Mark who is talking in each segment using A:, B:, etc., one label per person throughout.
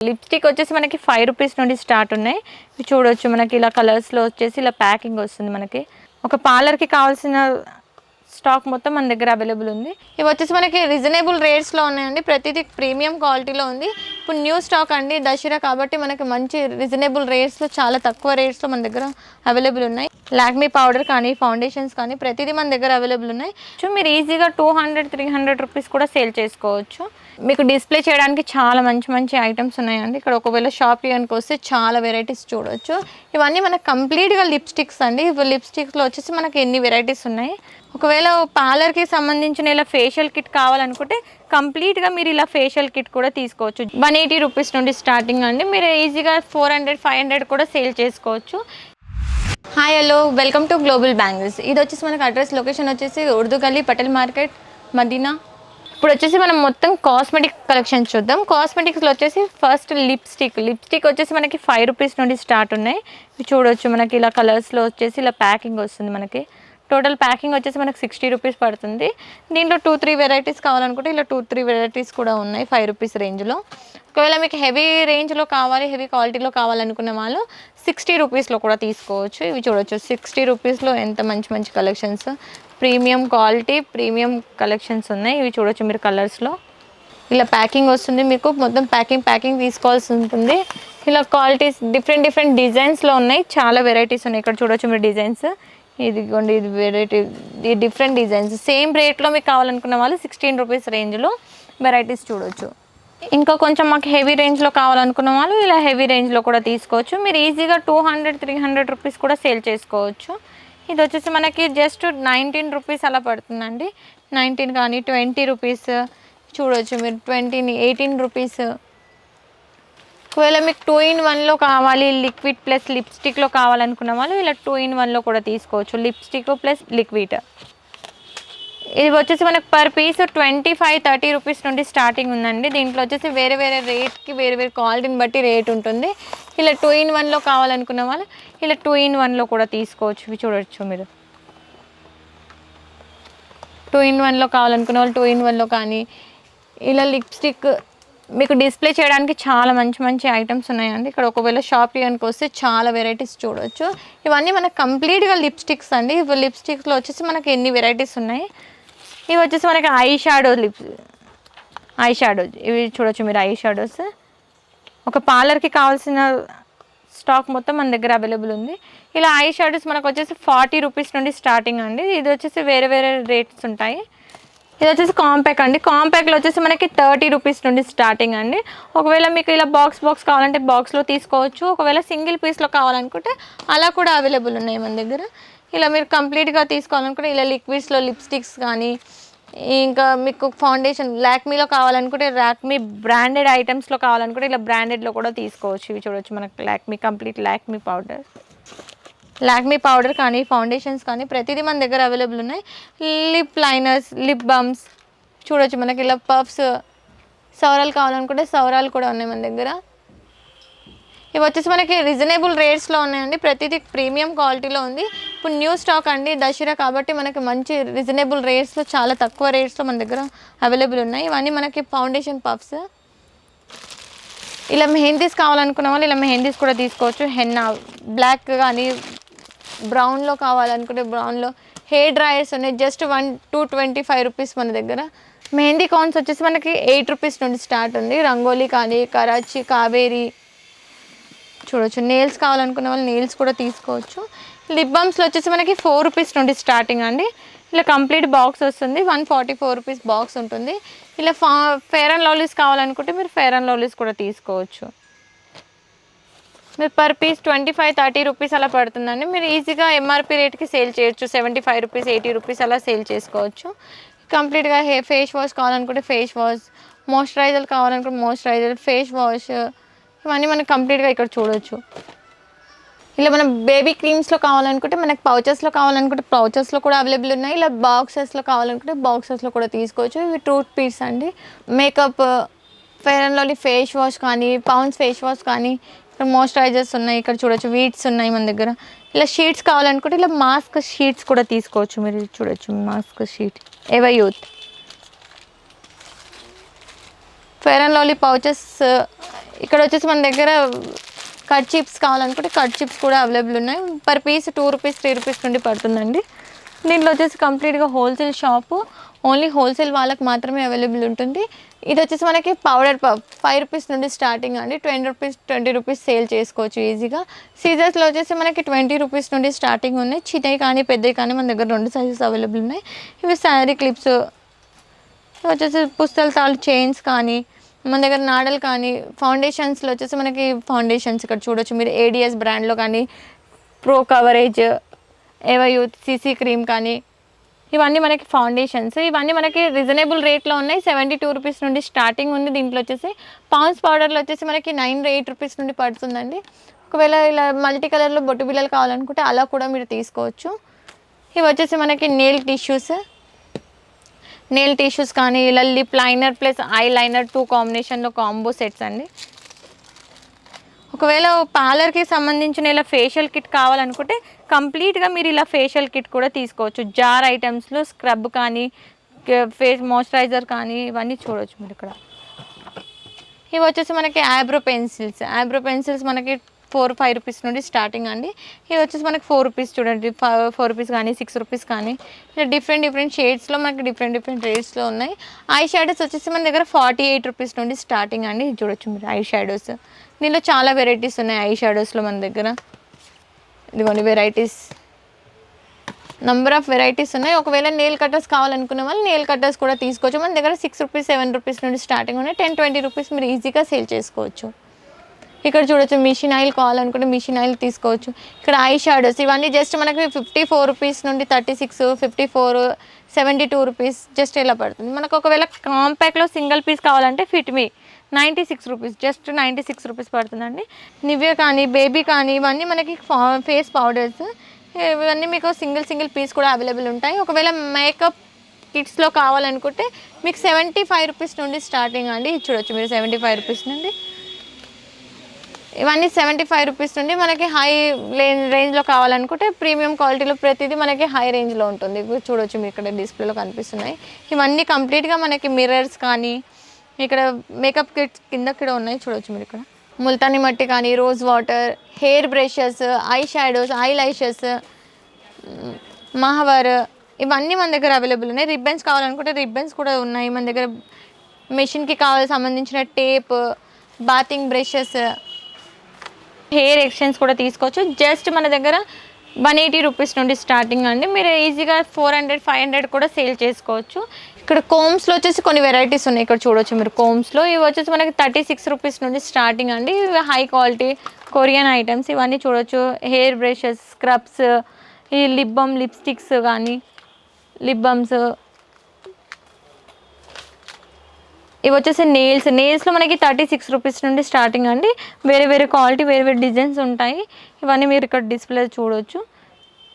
A: Lipstick వచ్చేసి మనకి 5 rupees నుండి స్టార్ట్ ఉన్నాయి. ఇవి చూడొచ్చు మనకి ఇలా కలర్స్లో వచ్చేసి ఇలా ప్యాకింగ్ వస్తుంది. మనకి ఒక పార్లర్కి కావాల్సిన స్టాక్ మొత్తం మన దగ్గర అవైలబుల్ ఉంది. ఇవి వచ్చేసి మనకి రీజనబుల్ రేట్స్లో ఉన్నాయండి. ప్రతిదీ ప్రీమియం క్వాలిటీలో ఉంది. ఇప్పుడు న్యూ స్టాక్ అండి, దసరా కాబట్టి మనకి మంచి రీజనబుల్ రేట్స్లో చాలా తక్కువ రేట్స్లో మన దగ్గర అవైలబుల్ ఉన్నాయి. లాక్మీ పౌడర్ కానీ ఫౌండేషన్స్ కానీ ప్రతిదీ మన దగ్గర అవైలబుల్ ఉన్నాయి. మీరు ఈజీగా 200-300 రూపీస్ కూడా సేల్ చేసుకోవచ్చు. మీకు డిస్ప్లే చేయడానికి చాలా మంచి మంచి ఐటమ్స్ ఉన్నాయండి. ఇక్కడ ఒకవేళ షాప్ చేయడానికి వస్తే చాలా వెరైటీస్ చూడవచ్చు. ఇవన్నీ మనకు కంప్లీట్గా లిప్స్టిక్స్ అండి. ఇప్పుడు లిప్స్టిక్స్లో వచ్చేసి మనకి ఎన్ని వెరైటీస్ ఉన్నాయి. ఒకవేళ పార్లర్కి సంబంధించిన ఇలా ఫేషియల్ కిట్ కావాలనుకుంటే కంప్లీట్గా మీరు ఇలా ఫేషియల్ కిట్ కూడా తీసుకోవచ్చు. 180 రూపీస్ నుండి స్టార్టింగ్ అండి. మీరు ఈజీగా 400-500 కూడా సేల్ చేసుకోవచ్చు. Hi hello, welcome to global bangles. ఇది వచ్చేసి మనకు అడ్రస్ లొకేషన్ వచ్చేసి ఉర్దూ గల్లీ, పటేల్ మార్కెట్, మదీనా. ఇప్పుడు వచ్చేసి మనం మొత్తం కాస్మెటిక్ కలెక్షన్స్ చూద్దాం. కాస్మెటిక్స్లో వచ్చేసి ఫస్ట్ లిప్స్టిక్ వచ్చేసి మనకి 5 రూపీస్ నుండి స్టార్ట్ ఉన్నాయి. చూడవచ్చు మనకి ఇలా కలర్స్లో వచ్చేసి ఇలా ప్యాకింగ్ వస్తుంది. మనకి టోటల్ ప్యాకింగ్ వచ్చేసి మనకి 60 రూపీస్ పడుతుంది. దీంట్లో 2-3 వెరైటీస్ కావాలనుకుంటే ఇలా 2-3 వెరైటీస్ కూడా ఉన్నాయి 5 రూపీస్ రేంజ్లో. ఒకవేళ మీకు హెవీ రేంజ్లో కావాలి, హెవీ క్వాలిటీలో కావాలనుకున్న వాళ్ళు 60 రూపీస్లో కూడా తీసుకోవచ్చు. ఇవి చూడవచ్చు 60 రూపీస్లో ఎంత మంచి మంచి collections, premium quality, premium collections ఉన్నాయి. ఇవి చూడవచ్చు మీరు కలర్స్లో ఇలా ప్యాకింగ్ వస్తుంది. మీకు మొత్తం ప్యాకింగ్ తీసుకోవాల్సి ఉంటుంది. ఇలా క్వాలిటీస్ డిఫరెంట్ డిజైన్స్లో ఉన్నాయి. చాలా వెరైటీస్ ఉన్నాయి. ఇక్కడ చూడవచ్చు మీరు డిజైన్స్. ఇదిగోండి, ఇది వెరైటీ, డిఫరెంట్ డిజైన్స్. సేమ్ రేట్లో మీకు కావాలనుకున్న వాళ్ళు 16 రూపీస్ రేంజ్లో వెరైటీస్ చూడవచ్చు. ఇంకా కొంచెం మాకు హెవీ రేంజ్లో కావాలనుకున్న వాళ్ళు ఇలా హెవీ రేంజ్లో కూడా తీసుకోవచ్చు. మీరు ఈజీగా 200-300 రూపీస్ కూడా సేల్ చేసుకోవచ్చు. ఇది వచ్చేసి మనకి జస్ట్ 19 రూపీస్ అలా పడుతుందండి. 19 కానీ 20 రూపీస్ చూడవచ్చు మీరు, 18 రూపీస్. ఒకవేళ మీకు 2-in-1లో కావాలి, లిక్విడ్ ప్లస్ లిప్స్టిక్లో కావాలనుకున్న వాళ్ళు ఇలా 2-in-1లో కూడా తీసుకోవచ్చు. Lipstick plus liquid. ఇది వచ్చేసి మనకు పర్ పీస్ 25-30 రూపీస్ నుండి స్టార్టింగ్ ఉందండి. దీంట్లో వచ్చేసి వేరే రేట్కి వేరే క్వాలిటీని బట్టి రేట్ ఉంటుంది. ఇలా 2-in-1లో కావాలనుకున్న వాళ్ళు ఇలా 2-in-1లో కూడా తీసుకోవచ్చు. ఇవి చూడవచ్చు మీరు, 2-in-1లో కావాలనుకున్న వాళ్ళు 2-in-1లో కానీ ఇలా లిప్స్టిక్ మీకు డిస్ప్లే చేయడానికి చాలా మంచి ఐటమ్స్ ఉన్నాయండి. ఇక్కడ ఒకవేళ షాప్ చేయడానికి వస్తే చాలా వెరైటీస్ చూడవచ్చు. ఇవన్నీ మనకు కంప్లీట్గా లిప్స్టిక్స్ అండి. ఇప్పుడు లిప్స్టిక్స్లో వచ్చేసి మనకి ఎన్ని వెరైటీస్ ఉన్నాయి. ఇవి వచ్చేసి మనకి ఐ షాడోస్ ఇవి చూడవచ్చు మీరు, ఐ షాడోస్. ఒక పార్లర్కి కావాల్సిన స్టాక్ మొత్తం మన దగ్గర అవైలబుల్ ఉంది. ఇలా ఐ షాడోస్ మనకు వచ్చేసి 40 రూపీస్ నుండి స్టార్టింగ్ అండి. ఇది వచ్చేసి వేరే రేట్స్ ఉంటాయి. ఇది వచ్చేసి కాంపాక్ట్ అండి. కాంపాక్ట్లో వచ్చేసి మనకి 30 రూపీస్ నుండి స్టార్టింగ్ అండి. ఒకవేళ మీకు ఇలా బాక్స్ కావాలంటే బాక్స్లో తీసుకోవచ్చు. ఒకవేళ సింగిల్ పీస్లో కావాలనుకుంటే అలా కూడా అవైలబుల్ ఉన్నాయి మన దగ్గర. ఇలా మీరు కంప్లీట్గా తీసుకోవాలనుకుంటే ఇలా లిక్విడ్స్లో లిప్స్టిక్స్ కానీ, ఇంకా మీకు ఫౌండేషన్ లాక్మీలో కావాలనుకుంటే లాక్మీ బ్రాండెడ్ ఐటమ్స్లో కావాలనుకుంటే ఇలా బ్రాండెడ్లో కూడా తీసుకోవచ్చు. ఇవి చూడవచ్చు మనకు లాక్మీ పౌడర్ కానీ ఫౌండేషన్స్ కానీ ప్రతిదీ మన దగ్గర అవైలబుల్ ఉన్నాయి. లిప్ లైనర్స్, లిప్ బామ్స్ చూడవచ్చు మనకి ఇలా పఫ్స్, సౌరాలు కావాలనుకుంటే సౌరాలు కూడా ఉన్నాయి మన దగ్గర. ఇవి వచ్చేసి మనకి రీజనబుల్ రేట్స్లో ఉన్నాయండి. ప్రతిదీ ప్రీమియం క్వాలిటీలో ఉంది. ఇప్పుడు న్యూ స్టాక్ అండి, దసరా కాబట్టి మనకి మంచి రీజనబుల్ రేట్స్లో చాలా తక్కువ రేట్స్లో మన దగ్గర అవైలబుల్ ఉన్నాయి. ఇవన్నీ మనకి ఫౌండేషన్ పఫ్స్. ఇలా మెహందీస్ కావాలనుకున్న వాళ్ళు ఇలా మెహందీస్ కూడా తీసుకోవచ్చు. హెన్నా బ్లాక్ కానీ బ్రౌన్లో కావాలనుకుంటే బ్రౌన్లో. హెయిర్ డ్రైయర్స్ ఉన్నాయి, జస్ట్ 1-25 రూపీస్ మన దగ్గర. మెహందీ కాన్స్ వచ్చేసి మనకి 8 రూపీస్ నుండి స్టార్ట్ ఉంది. రంగోలీ కానీ, కరాచీ, కావేరీ చూడవచ్చు. నెయిల్స్ కావాలనుకున్న వాళ్ళు నెయిల్స్ కూడా తీసుకోవచ్చు. లిప్ బామ్స్లో వచ్చేసి మనకి 4 రూపీస్ నుండి స్టార్టింగ్ అండి. ఇలా కంప్లీట్ బాక్స్ వస్తుంది. 144 రూపీస్ బాక్స్ ఉంటుంది. ఇలా ఫెయిర్ అండ్ లవ్లీస్ కావాలనుకుంటే మీరు ఫెయిర్ అండ్ లవ్లీస్ కూడా తీసుకోవచ్చు. మీరు పర్ పీస్ 25-30 రూపీస్ అలా పడుతుందండి. మీరు ఈజీగా ఎంఆర్పి రేట్కి సేల్ చేయొచ్చు. 75 రూపీస్, 80 రూపీస్ అలా సేల్ చేసుకోవచ్చు. కంప్లీట్గా ఫేస్ వాష్ కావాలనుకుంటే ఫేస్ వాష్, మాయిశ్చరైజర్ కావాలనుకుంటే మాయిశ్చరైజర్, ఫేస్ వాష్, ఇవన్నీ మనకు కంప్లీట్గా ఇక్కడ చూడవచ్చు. ఇలా మనం బేబీ క్రీమ్స్లో కావాలనుకుంటే మనకు పౌచెస్లో కూడా అవైలబుల్ ఉన్నాయి. ఇలా బాక్సెస్లో కావాలనుకుంటే బాక్సెస్లో కూడా తీసుకోవచ్చు. ఇవి టూత్ పీస్ అండి. Makeup, fair and lovely face wash కానీ, పౌండ్స్ ఫేస్ వాష్ కానీ, ఇక్కడ మాయిశ్చరైజర్స్ ఉన్నాయి. ఇక్కడ చూడొచ్చు వీట్స్ ఉన్నాయి మన దగ్గర. ఇలా షీట్స్ కావాలనుకుంటే ఇలా మాస్క్ షీట్స్ కూడా తీసుకోవచ్చు. మీరు చూడొచ్చు mask sheet, ever youth. Fair and lovely pouches ఇక్కడ వచ్చేసి మన దగ్గర కట్ చిప్స్ కావాలనుకుంటే కట్ చిప్స్ కూడా అవైలబుల్ ఉన్నాయి. పర్ పీస్ 2 రూపీస్ 3 రూపీస్ నుండి పడుతుందండి. దీంట్లో వచ్చేసి కంప్లీట్గా హోల్సేల్ షాపు, ఓన్లీ హోల్సేల్ వాళ్ళకి మాత్రమే అవైలబుల్ ఉంటుంది. ఇది వచ్చేసి మనకి పౌడర్ పఫ్ 5 రూపీస్ నుండి స్టార్టింగ్ అండి. 20 రూపీస్ సేల్ చేసుకోవచ్చు ఈజీగా. సీజర్స్లో వచ్చేసి మనకి 20 రూపీస్ నుండి స్టార్టింగ్ ఉన్నాయి. చిన్నవి కానీ పెద్దవి కానీ మన దగ్గర 2 సైజెస్ అవైలబుల్ ఉన్నాయి. ఇవి శారీ క్లిప్స్ వచ్చేసి పుస్తల తాళ్ళు చైన్స్ కానీ మన దగ్గర నాడలు కానీ, ఫౌండేషన్స్లో వచ్చేసి మనకి ఫౌండేషన్స్ ఇక్కడ చూడొచ్చు మీరు. ఏడిఎస్ బ్రాండ్లో కానీ, ప్రో కవరేజ్, ఏవో యూత్ సీసీ క్రీమ్ కానీ, ఇవన్నీ మనకి ఫౌండేషన్స్. ఇవన్నీ మనకి రీజనబుల్ రేట్లో ఉన్నాయి. 72 రూపీస్ నుండి స్టార్టింగ్ ఉంది. దీంట్లో వచ్చేసి పాండ్స్ పౌడర్లో వచ్చేసి మనకి 8 రూపీస్ నుండి పడుతుందండి. ఒకవేళ ఇలా మల్టీ కలర్లో బొట్టు బిళ్ళలు కావాలనుకుంటే అలా కూడా మీరు తీసుకోవచ్చు. ఇవి వచ్చేసి మనకి నెయిల్ టిష్యూస్ కానీ, ఇలా lip liner plus eye liner 2 కాంబినేషన్లో కాంబో సెట్స్ అండి. ఒకవేళ పార్లర్కి సంబంధించిన ఇలా ఫేషియల్ కిట్ కావాలనుకుంటే కంప్లీట్గా మీరు ఇలా ఫేషియల్ కిట్ కూడా తీసుకోవచ్చు. జార్ ఐటమ్స్లో స్క్రబ్ కానీ, ఫేస్ మాయిశ్చరైజర్ కానీ ఇవన్నీ చూడవచ్చు మీరు ఇక్కడ. ఇవి వచ్చేసి మనకి ఐబ్రో పెన్సిల్స్ మనకి 4-5 రూపీస్ నుండి స్టార్టింగ్ అండి. ఇది వచ్చేసి మనకి 4 రూపీస్ చూడండి. 4 రూపీస్ కానీ 6 రూపీస్ కానీ ఇలా డిఫరెంట్ షేడ్స్లో మనకి డిఫరెంట్ రేట్స్లో ఉన్నాయి. ఐ షాడోస్ వచ్చేసి మన దగ్గర 48 రూపీస్ నుండి స్టార్టింగ్ అండి. ఇది చూడొచ్చు మీరు ఐ షాడోస్. దీనిలో చాలా వెరైటీస్ ఉన్నాయి ఐ షాడోస్లో మన దగ్గర. ఇదిగోండి వెరైటీస్, నంబర్ ఆఫ్ వెరైటీస్ ఉన్నాయి. ఒకవేళ నెయిల్ కట్టర్స్ కావాలనుకునే వాళ్ళు నెయిల్ కట్టర్స్ కూడా తీసుకోవచ్చు. మన దగ్గర 6 రూపీస్ 7 రూపీస్ నుండి స్టార్టింగ్ ఉన్నాయి. 10-20 రూపీస్ మీరు ఈజీగా సేల్ చేసుకోవచ్చు. ఇక్కడ చూడొచ్చు మిషన్ ఆయిల్ కావాలనుకుంటే మిషన్ ఆయిల్ తీసుకోవచ్చు. ఇక్కడ ఐ షాడోస్ ఇవన్నీ జస్ట్ మనకి 54 రూపీస్ నుండి 36, 54, 72 రూపీస్ జస్ట్ ఇలా పడుతుంది. మనకు ఒకవేళ కాంపాక్ట్లో సింగిల్ పీస్ కావాలంటే ఫిట్ మీ 96 రూపీస్, జస్ట్ 96 రూపీస్ పడుతుందండి. నివ్యా కానీ బేబీ కానీ ఇవన్నీ మనకి ఫేస్ పౌడర్స్, ఇవన్నీ మీకు సింగిల్ పీస్ కూడా అవైలబుల్ ఉంటాయి. ఒకవేళ మేకప్ కిట్స్లో కావాలనుకుంటే మీకు 75 రూపీస్ నుండి స్టార్టింగ్ అండి. ఇది చూడొచ్చు మీరు 75 రూపీస్ నుండి. ఇవన్నీ 75 రూపీస్ నుండి మనకి హై రేంజ్లో కావాలనుకుంటే ప్రీమియం క్వాలిటీలో ప్రతిదీ మనకి హై రేంజ్లో ఉంటుంది. చూడొచ్చు మీరు ఇక్కడ డిస్ప్లేలో కనిపిస్తున్నాయి. ఇవన్నీ కంప్లీట్గా మనకి మిర్రర్స్ కానీ, ఇక్కడ మేకప్ కిట్స్ కింద కూడా ఉన్నాయి చూడొచ్చు మీరు. ఇక్కడ ముల్తానీ మట్టి కానీ, rose water, hair brushes, eye shadows, eyelashes, mahavar ఇవన్నీ మన దగ్గర అవైలబుల్ ఉన్నాయి. రిబ్బన్స్ కావాలనుకుంటే రిబ్బన్స్ కూడా ఉన్నాయి మన దగ్గర. మెషిన్కి సంబంధించిన టేప్, బాతింగ్ బ్రషెస్, హెయిర్ ఎక్స్టెన్స్ కూడా తీసుకోవచ్చు. జస్ట్ మన దగ్గర 180 రూపీస్ నుండి స్టార్టింగ్ అండి. మీరు ఈజీగా 400-500 కూడా సేల్ చేసుకోవచ్చు. ఇక్కడ కోమ్స్లో వచ్చేసి కొన్ని వెరైటీస్ ఉన్నాయి. ఇక్కడ చూడొచ్చు మీరు కోమ్స్లో. ఇవి వచ్చేసి మనకి 36 రూపీస్ నుండి స్టార్టింగ్ అండి. ఇవి హై క్వాలిటీ కొరియన్ ఐటమ్స్. ఇవన్నీ చూడొచ్చు. హెయిర్ బ్రషెస్, స్క్రబ్స్, ఈ లిప్ బామ్, లిప్స్టిక్స్ కానీ, లిప్ బామ్స్. ఇవి వచ్చేసి నెయిల్స్లో మనకి 36 రూపీస్ నుండి స్టార్టింగ్ అండి. వేరే క్వాలిటీ, వేరే డిజైన్స్ ఉంటాయి. ఇవన్నీ మీరు ఇక్కడ డిస్ప్లే చూడవచ్చు.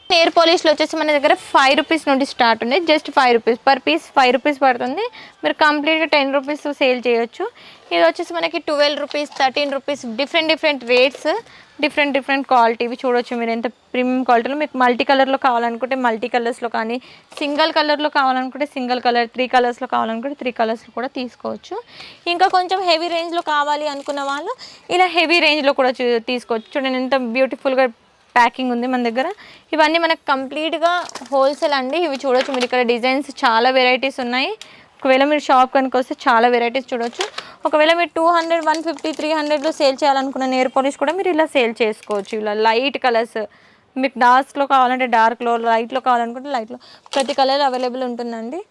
A: నెయిల్ పాలిష్లో వచ్చేసి మన దగ్గర 5 రూపీస్ నుండి స్టార్ట్ ఉంది. Just 5 rupees per piece 5 rupees పడుతుంది. మీరు కంప్లీట్గా 10 రూపీస్ సేల్ చేయొచ్చు. ఇది వచ్చేసి మనకి 12 rupees, 13 rupees different rates, different quality. ఇవి చూడొచ్చు మీరు ఎంత ప్రీమియం క్వాలిటీలో. మీకు మల్టీ కలర్లో కావాలనుకుంటే మల్టీ కలర్స్లో కానీ, సింగిల్ కలర్లో కావాలనుకుంటే సింగిల్ కలర్, 3 కలర్స్లో కావాలనుకుంటే 3 కలర్స్లో కూడా తీసుకోవచ్చు. ఇంకా కొంచెం హెవీ రేంజ్లో కావాలి అనుకున్న వాళ్ళు ఇలా హెవీ రేంజ్లో కూడా తీసుకోవచ్చు. చూడండి ఎంత బ్యూటిఫుల్గా ప్యాకింగ్ ఉంది మన దగ్గర. ఇవన్నీ మనకు కంప్లీట్గా హోల్సేల్ అండి. ఇవి చూడొచ్చు మీరు ఇక్కడ డిజైన్స్ చాలా వెరైటీస్ ఉన్నాయి. ఒకవేళ మీరు షాప్ కనుక వస్తే చాలా వెరైటీస్ చూడొచ్చు. ఒకవేళ మీరు 200, 150, 300లో సేల్ చేయాలనుకున్న నెయిల్ పాలిష్ కూడా మీరు ఇలా సేల్ చేసుకోవచ్చు. ఇలా లైట్ కలర్స్, మీకు డార్క్స్లో కావాలంటే డార్క్లో, లైట్లో కావాలనుకుంటే లైట్లో, ప్రతి కలర్ అవైలబుల్ ఉంటుందండి.